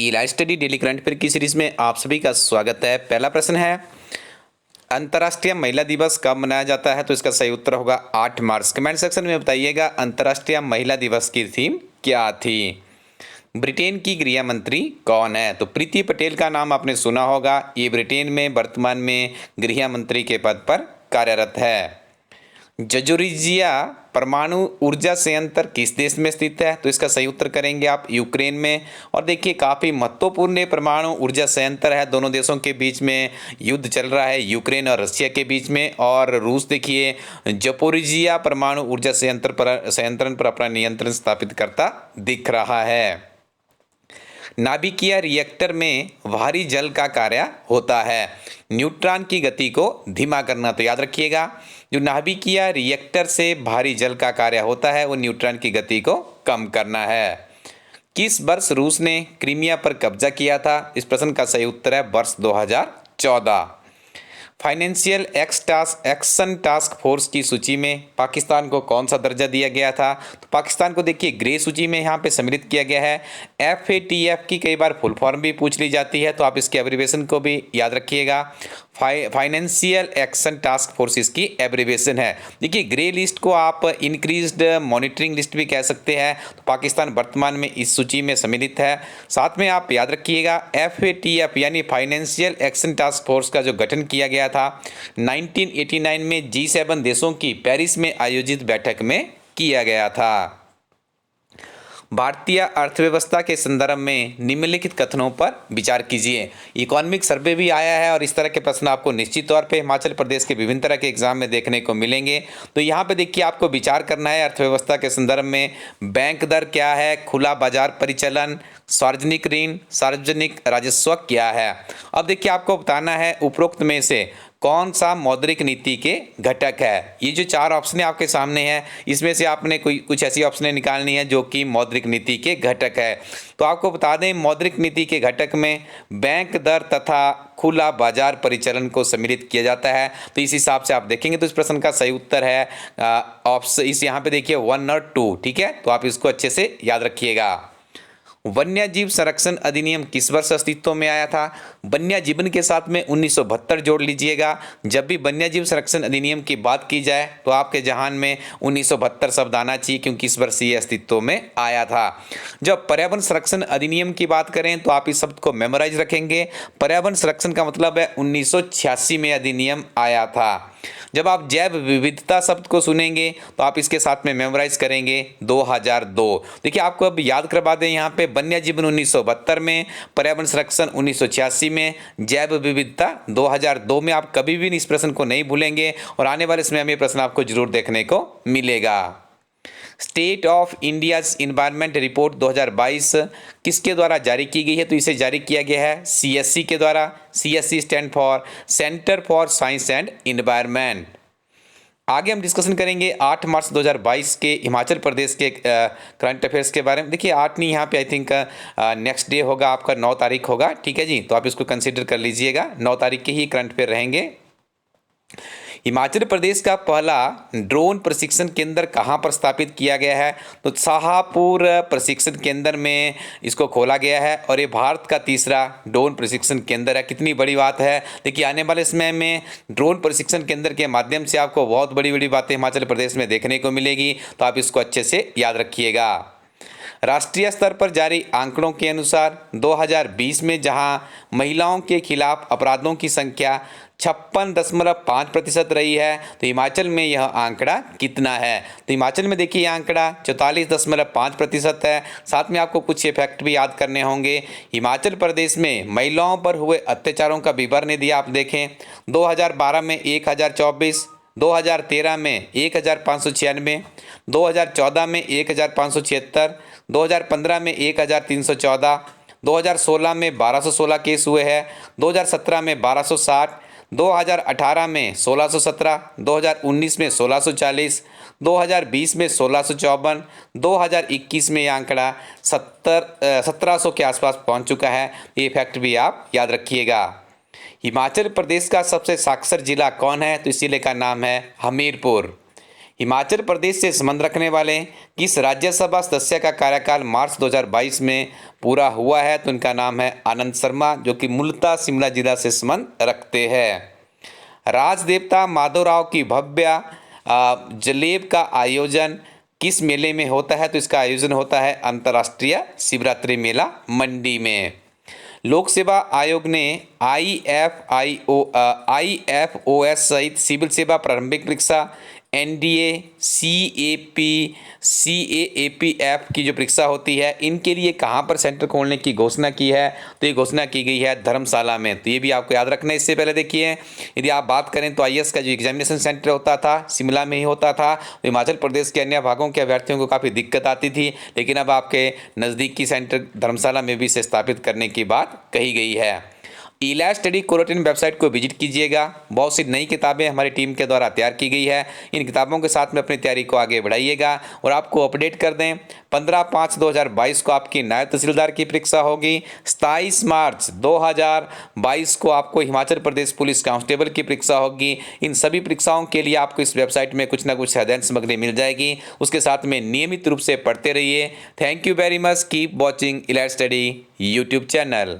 ई live study daily current affair की series में आप सभी का स्वागत है। पहला प्रश्न है, अंतर्राष्ट्रीय महिला दिवस कब मनाया जाता है? तो इसका सही उत्तर होगा 8 मार्च। कमेंट सेक्शन में बताइएगा अंतर्राष्ट्रीय महिला दिवस की थीम क्या थी। ब्रिटेन की गृह मंत्री कौन है? तो प्रीति पटेल का नाम आपने सुना होगा। ये ब्रिटेन में वर्तमान में गृह मंत्री के पद पर कार्यरत है। जजोरिजिया परमाणु ऊर्जा संयंत्र किस देश में स्थित है? तो इसका सही उत्तर करेंगे आप यूक्रेन में। और देखिए काफ़ी महत्वपूर्ण परमाणु ऊर्जा संयंत्र है। दोनों देशों के बीच में युद्ध चल रहा है, यूक्रेन और रशिया के बीच में। और रूस देखिए जपोरिजिया परमाणु ऊर्जा संयंत्र पर अपना नियंत्रण स्थापित करता दिख रहा है। नाभिकीय रिएक्टर में भारी जल का कार्य होता है न्यूट्रॉन की गति को धीमा करना। तो याद रखिएगा, जो नाभिकीय रिएक्टर से भारी जल का कार्य होता है वो न्यूट्रॉन की गति को कम करना है। किस वर्ष रूस ने क्रीमिया पर कब्जा किया था? इस प्रश्न का सही उत्तर है वर्ष 2014। फाइनेंशियल एक्शन टास्क फोर्स की सूची में पाकिस्तान को कौन सा दर्जा दिया गया था? तो पाकिस्तान को देखिए ग्रे सूची में यहाँ पे सम्मिलित किया गया है। FATF की कई बार फुल फॉर्म भी पूछ ली जाती है, तो आप इसके एब्रीवेशन को भी याद रखिएगा। फाइनेंशियल एक्शन टास्क फोर्स इसकी एब्रीवेशन है। देखिए ग्रे लिस्ट को आप इंक्रीज्ड मॉनिटरिंग लिस्ट भी कह सकते हैं। तो पाकिस्तान वर्तमान में इस सूची में सम्मिलित है। साथ में आप याद रखिएगा FATF यानी फाइनेंशियल एक्शन टास्क फोर्स का जो गठन किया गया था 1989 में G7 देशों की पेरिस में आयोजित बैठक में किया गया था। भारतीय अर्थव्यवस्था के संदर्भ में निम्नलिखित कथनों पर विचार कीजिए। इकोनॉमिक सर्वे भी आया है और इस तरह के प्रश्न आपको निश्चित तौर पे हिमाचल प्रदेश के विभिन्न तरह के एग्जाम में देखने को मिलेंगे। तो यहाँ पे देखिए आपको विचार करना है अर्थव्यवस्था के संदर्भ में बैंक दर क्या है, खुला बाजार परिचालन, सार्वजनिक ऋण, सार्वजनिक राजस्व क्या है। अब देखिए आपको बताना है उपरोक्त में से कौन सा मौद्रिक नीति के घटक है। ये जो 4 ऑप्शन आपके सामने हैं इसमें से आपने कुछ ऐसी ऑप्शनें निकालनी है जो कि मौद्रिक नीति के घटक है। तो आपको बता दें मौद्रिक नीति के घटक में बैंक दर तथा खुला बाजार परिचालन को सम्मिलित किया जाता है। तो इस हिसाब से आप देखेंगे तो इस प्रश्न का सही उत्तर है ऑप्शन इस यहाँ पे देखिए 1 और 2। ठीक है, तो आप इसको अच्छे से याद रखिएगा। वन्य जीव संरक्षण अधिनियम किस वर्ष अस्तित्व में आया था? वन्य जीवन के साथ में 1972 जोड़ लीजिएगा। जब भी वन्य जीव संरक्षण अधिनियम की बात की जाए तो आपके जहान में 1972 शब्द आना चाहिए, क्योंकि इस वर्ष ये अस्तित्व में आया था। जब पर्यावरण संरक्षण अधिनियम की बात करें तो आप इस शब्द को मेमोराइज रखेंगे। पर्यावरण संरक्षण का मतलब है 1986 में अधिनियम आया था। जब आप जैव विविधता शब्द को सुनेंगे तो आप इसके साथ में मेमोराइज करेंगे 2002। देखिए आपको अब याद करवा दें, यहाँ पे वन्य जीवन 1972 में, पर्यावरण संरक्षण 1986 में, जैव विविधता 2002 में। आप कभी भी इस प्रश्न को नहीं भूलेंगे और आने वाले समय में ये प्रश्न आपको जरूर देखने को मिलेगा। State of India's environment report 2022 किसके द्वारा जारी की गई है? तो इसे जारी किया गया है CSC के द्वारा। CSC stand for centre for science and environment. आगे हम डिस्कशन करेंगे 8 मार्च 2022 के हिमाचल प्रदेश के करंट अफेयर्स के बारे में। देखिए 8 नहीं, यहाँ पे आई थिंक नेक्स्ट डे होगा आपका 9 तारीख होगा। ठीक है जी, तो आप इसको कंसिडर कर लीजिएगा। 9 तारीख के ही करंट अफेयर रहेंगे। हिमाचल प्रदेश का पहला ड्रोन प्रशिक्षण केंद्र कहाँ पर स्थापित किया गया है? तो शाहपुर प्रशिक्षण केंद्र में इसको खोला गया है और ये भारत का तीसरा ड्रोन प्रशिक्षण केंद्र है। कितनी बड़ी बात है। देखिए आने वाले समय में ड्रोन प्रशिक्षण केंद्र के माध्यम से आपको बहुत बड़ी बड़ी बातें हिमाचल प्रदेश में देखने को मिलेगी, तो आप इसको अच्छे से याद रखिएगा। राष्ट्रीय स्तर पर जारी आंकड़ों के अनुसार 2020 में जहां महिलाओं के खिलाफ अपराधों की संख्या 56.5% रही है, तो हिमाचल में यह आंकड़ा कितना है? तो हिमाचल में देखिए आंकड़ा 44.5% है। साथ में आपको कुछ फैक्ट भी याद करने होंगे। हिमाचल प्रदेश में महिलाओं पर हुए अत्याचारों का विवरण यदि आप देखें 2012 में 1024, 2013 में 1596, 2014 में 1576, 2015 में 1314, 2016 में 1216 केस हुए हैं, 2017 में 1260, 2018 में 1617, 2019 में 1640, 2020 में 1654, 2021 में यह आंकड़ा 1700 के आसपास पहुंच चुका है। ये फैक्ट भी आप याद रखिएगा। हिमाचल प्रदेश का सबसे साक्षर जिला कौन है? तो इस जिले का नाम है हमीरपुर। हिमाचल प्रदेश से संबंध रखने वाले किस राज्यसभा सदस्य का कार्यकाल मार्च 2022 में पूरा हुआ है? तो उनका नाम है आनंद शर्मा, जो कि मूलतः शिमला जिला से संबंध रखते हैं। राजदेवता माधवराव की भव्य जलेब का आयोजन किस मेले में होता है? तो इसका आयोजन होता है अंतर्राष्ट्रीय शिवरात्रि मेला मंडी में। लोक सेवा आयोग ने IFOS सहित सिविल सेवा प्रारंभिक परीक्षा NDA, CAP, CAAPF की जो परीक्षा होती है, इनके लिए कहाँ पर सेंटर खोलने की घोषणा की है? तो ये घोषणा की गई है धर्मशाला में। तो ये भी आपको याद रखना है। इससे पहले देखिए, यदि आप बात करें तो IAS का जो एग्जामिनेशन सेंटर होता था शिमला में ही होता था, तो हिमाचल प्रदेश के अन्य भागों के अभ्यर्थियों को काफ़ी दिक्कत आती थी, लेकिन अब आपके नज़दीकी सेंटर धर्मशाला में भी इसे स्थापित करने की बात कही गई है। इलाज स्टडी कोरोटिन वेबसाइट को विजिट कीजिएगा। बहुत सी नई किताबें हमारी टीम के द्वारा तैयार की गई है। इन किताबों के साथ में अपनी तैयारी को आगे बढ़ाइएगा। और आपको अपडेट कर दें, 15/5/2022 को आपकी नायब तहसीलदार की परीक्षा होगी। 27 मार्च 2022 को आपको हिमाचल प्रदेश पुलिस कांस्टेबल की परीक्षा होगी। इन सभी परीक्षाओं के लिए आपको इस वेबसाइट में कुछ ना कुछ अध्ययन सामग्री मिल जाएगी। उसके साथ में नियमित रूप से पढ़ते रहिए। Thank you very much. Keep watching इलाज स्टडी यूट्यूब चैनल।